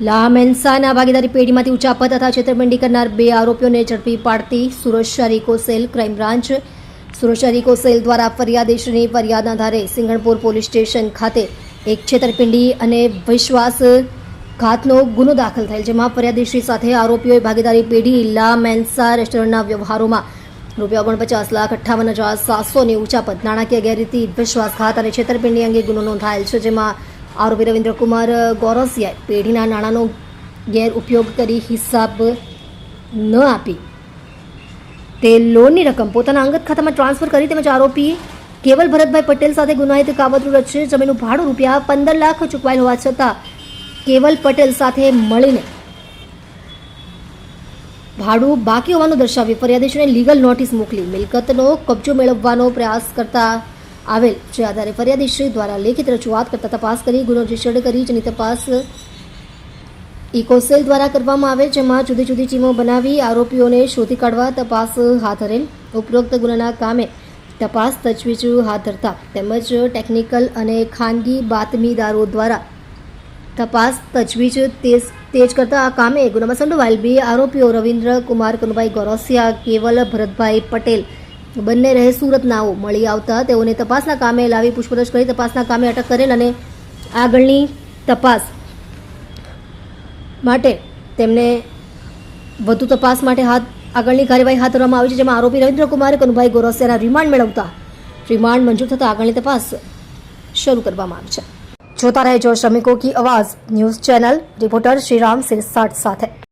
લા મેન્સાના ભાગીદારી પેઢીમાંથી ઉચાપત તથા છેતરપિંડી કરનાર 2 આરોપીઓને ઝડપી પાડતી સુરત શહેર eco cell crime branch Surat શહેર ઇકો સેલ દ્વારા ફરિયાદીશ્રીની ફરિયાદના આધારે સિંગણપુર પોલીસ સ્ટેશન ખાતે એક છેતરપિંડી અને વિશ્વાસઘાતનો ગુનો દાખલ થયેલ, જેમાં ફરિયાદીશ્રી સાથે આરોપીઓએ ભાગીદારી પેઢી લા મેન્સા રેસ્ટોરન્ટના વ્યવહારોમાં ₹49,58,700ની ઉચાપત, નાણાકીય ગેરરીતિ, વિશ્વાસઘાત અને છેતરપિંડી અંગે ગુનો નોંધાયેલ છે, જેમાં આરોપી રવિન્દ્રકુમાર ગોરસિયાએ પેઢીના નાણાંનો ગેરઉપયોગ કરી હિસાબ ન આપી તે લોનની રકમ પોતાના અંગત ખાતામાં ટ્રાન્સફર કરી તેમજ આરોપી કેવલ ભરતભાઈ પટેલ સાથે ગુનાહિત કાવતરું રચી જમીનનું ભાડું ₹15 લાખ ચૂકવાયેલ હોવા છતાં કેવલ પટેલ સાથે મળીને ભાડું બાકી હોવાનું દર્શાવી ફરિયાદીશ્રીને લીગલ નોટિસ મોકલી મિલકતનો કબજો મેળવવાનો પ્રયાસ કરતા આવેલ, જે આધારે ફરિયાદીશ્રી દ્વારા લેખિત રજૂઆત કરતા તપાસ કરી ગુનો રજીસ્ટર્ડ કરી જેની તપાસ ઇકોસેલ દ્વારા કરવામાં આવે, જેમાં જુદી જુદી ટીમો બનાવી આરોપીઓને શોધી કાઢવા તપાસ હાથ ધરેલ. ઉપરોક્ત ગુનાના કામે તપાસ તજવીજ હાથ ધરતા તેમજ ટેકનિકલ અને ખાનગી બાતમીદારો દ્વારા તપાસ તજવીજ તેજ કરતા આ કામે ગુનામાં સંડોવાયેલ 2 આરોપીઓ રવિન્દ્ર કુમાર કનુભાઈ ગોરસિયા, કેવલ ભરતભાઈ પટેલ બંને રહે સુરતનાઓ મળી આવતા તેઓને તપાસના કામે લાવી પૂછપરછ કરી તપાસના કામે અટક કરેલ અને આગળની તપાસ માટે તેમને વધુ તપાસ માટે આગળની કાર્યવાહી હાથ ધરવામાં આવી છે, જેમાં આરોપી રવિન્દ્ર કુમાર કનુભાઈ ગોરસિયાના રિમાન્ડ મેળવતા રિમાન્ડ મંજૂર થતાં આગળની તપાસ શરૂ કરવામાં આવી છે. જોતા રહેજો શ્રમિકો કી આવાજ news channel. Reporter Shriram Sirsat સાથે.